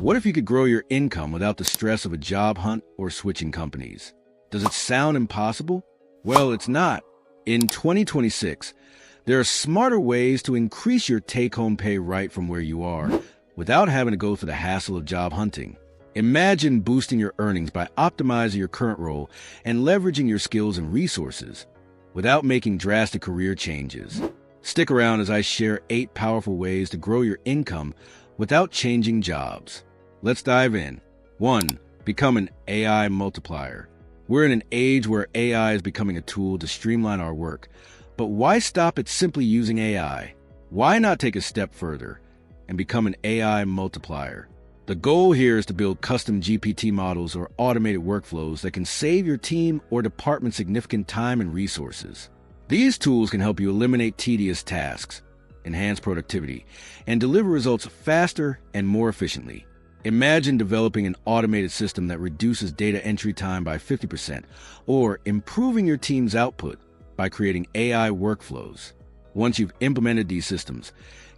What if you could grow your income without the stress of a job hunt or switching companies? Does it sound impossible? Well, it's not. In 2026, there are smarter ways to increase your take-home pay right from where you are, without having to go through the hassle of job hunting. Imagine boosting your earnings by optimizing your current role and leveraging your skills and resources without making drastic career changes. Stick around as I share 8 powerful ways to grow your income without changing jobs. Let's dive in. 1. Become an AI multiplier. We're in an age where AI is becoming a tool to streamline our work. But why stop at simply using AI? Why not take a step further and become an AI multiplier? The goal here is to build custom GPT models or automated workflows that can save your team or department significant time and resources. These tools can help you eliminate tedious tasks, enhance productivity, and deliver results faster and more efficiently. Imagine developing an automated system that reduces data entry time by 50%, or improving your team's output by creating AI workflows. Once you've implemented these systems,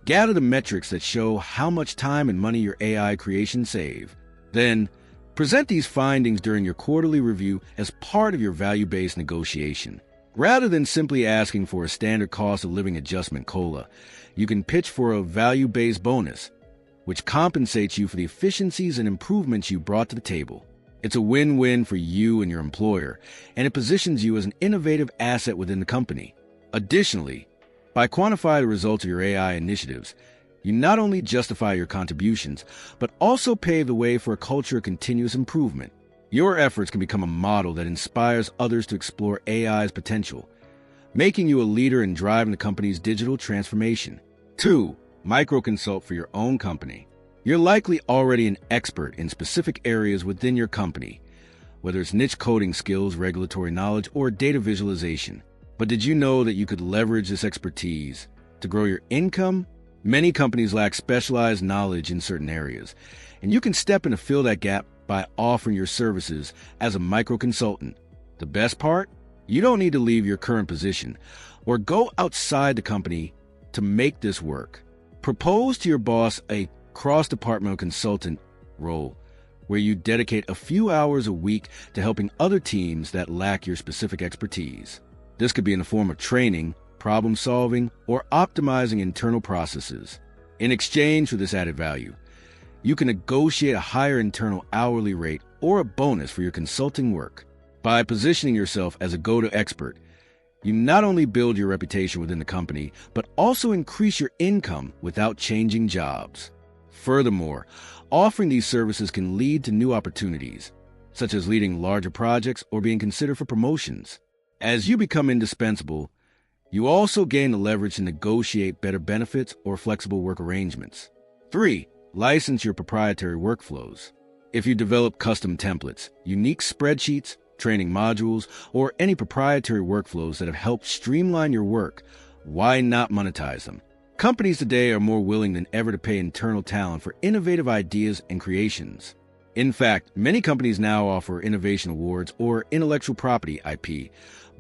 gather the metrics that show how much time and money your AI creations save. Then, present these findings during your quarterly review as part of your value-based negotiation. Rather than simply asking for a standard cost of living adjustment COLA, you can pitch for a value-based bonus, which compensates you for the efficiencies and improvements you brought to the table. It's a win-win for you and your employer, and it positions you as an innovative asset within the company. Additionally, by quantifying the results of your AI initiatives, you not only justify your contributions, but also pave the way for a culture of continuous improvement. Your efforts can become a model that inspires others to explore AI's potential, making you a leader in driving the company's digital transformation. 2. Micro-consult for your own company. You're likely already an expert in specific areas within your company, whether it's niche coding skills, regulatory knowledge, or data visualization. But did you know that you could leverage this expertise to grow your income? Many companies lack specialized knowledge in certain areas, and you can step in to fill that gap by offering your services as a micro-consultant. The best part? You don't need to leave your current position or go outside the company to make this work. Propose to your boss a cross-departmental consultant role where you dedicate a few hours a week to helping other teams that lack your specific expertise. This could be in the form of training, problem-solving, or optimizing internal processes. In exchange for this added value, you can negotiate a higher internal hourly rate or a bonus for your consulting work. By positioning yourself as a go-to expert, you not only build your reputation within the company, but also increase your income without changing jobs. Furthermore, offering these services can lead to new opportunities, such as leading larger projects or being considered for promotions. As you become indispensable, you also gain the leverage to negotiate better benefits or flexible work arrangements. 3. License your proprietary workflows. If you develop custom templates, unique spreadsheets, training modules, or any proprietary workflows that have helped streamline your work, why not monetize them? Companies today are more willing than ever to pay internal talent for innovative ideas and creations. In fact, many companies now offer innovation awards or intellectual property (IP)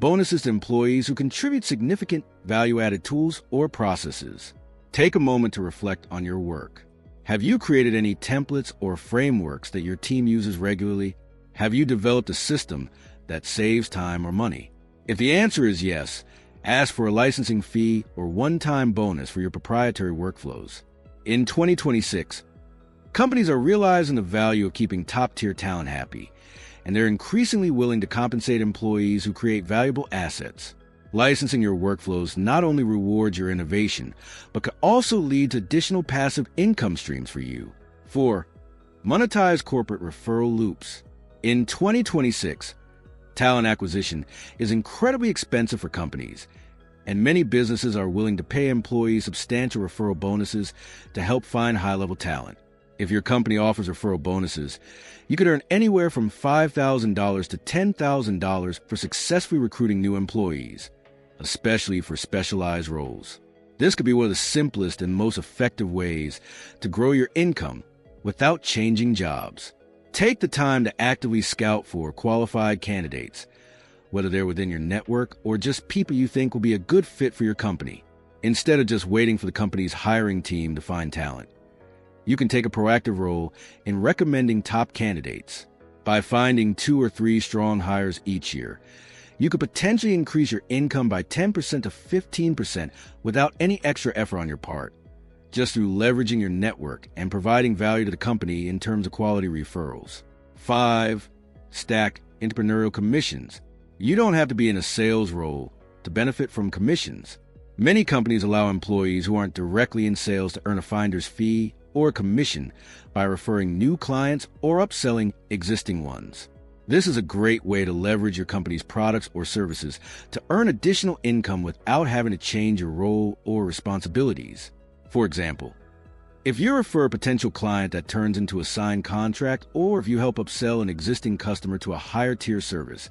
bonuses to employees who contribute significant value-added tools or processes. Take a moment to reflect on your work. Have you created any templates or frameworks that your team uses regularly? Have you developed a system that saves time or money? If the answer is yes, ask for a licensing fee or one-time bonus for your proprietary workflows. In 2026, companies are realizing the value of keeping top-tier talent happy, and they're increasingly willing to compensate employees who create valuable assets. Licensing your workflows not only rewards your innovation, but could also lead to additional passive income streams for you. 4. Monetize corporate referral loops. In 2026, talent acquisition is incredibly expensive for companies, and many businesses are willing to pay employees substantial referral bonuses to help find high-level talent. If your company offers referral bonuses, you could earn anywhere from $5,000 to $10,000 for successfully recruiting new employees, especially for specialized roles. This could be one of the simplest and most effective ways to grow your income without changing jobs. Take the time to actively scout for qualified candidates, whether they're within your network or just people you think will be a good fit for your company, instead of just waiting for the company's hiring team to find talent. You can take a proactive role in recommending top candidates. By finding 2 or 3 strong hires each year, you could potentially increase your income by 10% to 15% without any extra effort on your part, just through leveraging your network and providing value to the company in terms of quality referrals. 5. Stack entrepreneurial commissions. You don't have to be in a sales role to benefit from commissions. Many companies allow employees who aren't directly in sales to earn a finder's fee or a commission by referring new clients or upselling existing ones. This is a great way to leverage your company's products or services to earn additional income without having to change your role or responsibilities. For example, if you refer a potential client that turns into a signed contract, or if you help upsell an existing customer to a higher tier service,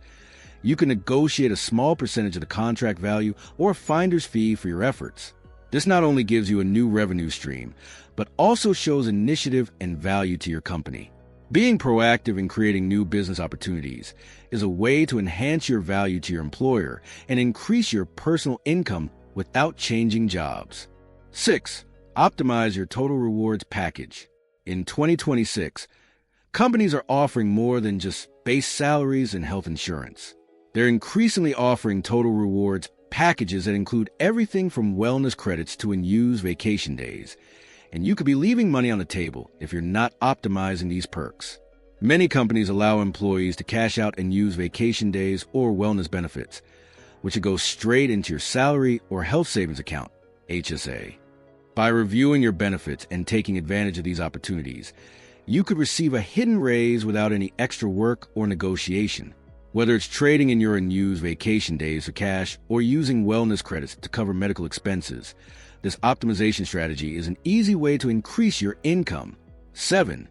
you can negotiate a small percentage of the contract value or a finder's fee for your efforts. This not only gives you a new revenue stream, but also shows initiative and value to your company. Being proactive in creating new business opportunities is a way to enhance your value to your employer and increase your personal income without changing jobs. 6. Optimize your total rewards package. In 2026, companies are offering more than just base salaries and health insurance. They're increasingly offering total rewards packages that include everything from wellness credits to unused vacation days. And you could be leaving money on the table if you're not optimizing these perks. Many companies allow employees to cash out and use vacation days or wellness benefits, which would go straight into your salary or health savings account, HSA. By reviewing your benefits and taking advantage of these opportunities, you could receive a hidden raise without any extra work or negotiation. Whether it's trading in your unused vacation days for cash or using wellness credits to cover medical expenses, this optimization strategy is an easy way to increase your income. 7.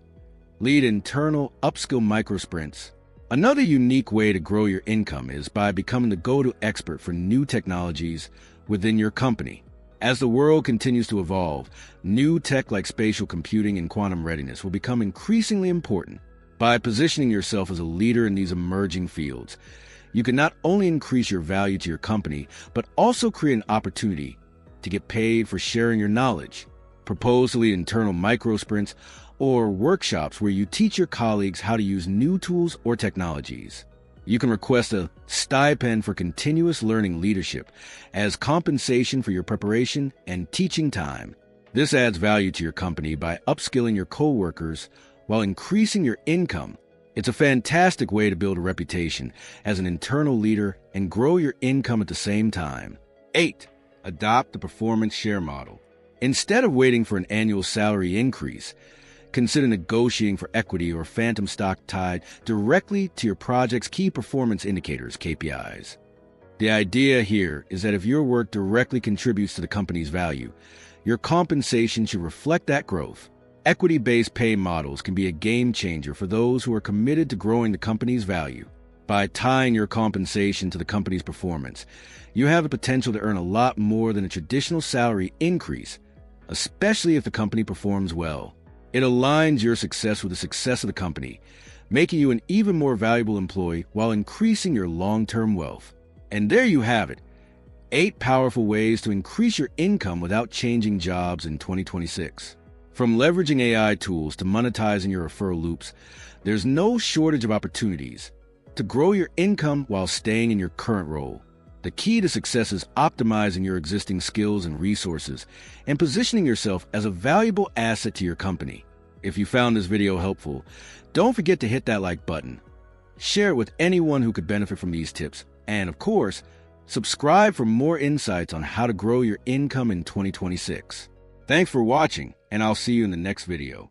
Lead internal upskill microsprints. Another unique way to grow your income is by becoming the go-to expert for new technologies within your company. As the world continues to evolve, new tech like spatial computing and quantum readiness will become increasingly important. By positioning yourself as a leader in these emerging fields, you can not only increase your value to your company, but also create an opportunity to get paid for sharing your knowledge. Propose to lead internal microsprints or workshops where you teach your colleagues how to use new tools or technologies. You can request a stipend for continuous learning leadership as compensation for your preparation and teaching time. This adds value to your company by upskilling your coworkers while increasing your income. It's a fantastic way to build a reputation as an internal leader and grow your income at the same time. 8. Adopt the performance share model. Instead of waiting for an annual salary increase, consider negotiating for equity or phantom stock tied directly to your project's key performance indicators, KPIs. The idea here is that if your work directly contributes to the company's value, your compensation should reflect that growth. Equity-based pay models can be a game changer for those who are committed to growing the company's value. By tying your compensation to the company's performance, you have the potential to earn a lot more than a traditional salary increase, especially if the company performs well. It aligns your success with the success of the company, making you an even more valuable employee while increasing your long-term wealth. And there you have it, 8 powerful ways to increase your income without changing jobs in 2026. From leveraging AI tools to monetizing your referral loops, there's no shortage of opportunities to grow your income while staying in your current role. The key to success is optimizing your existing skills and resources and positioning yourself as a valuable asset to your company. If you found this video helpful, don't forget to hit that like button. Share it with anyone who could benefit from these tips. And of course, subscribe for more insights on how to grow your income in 2026. Thanks for watching, and I'll see you in the next video.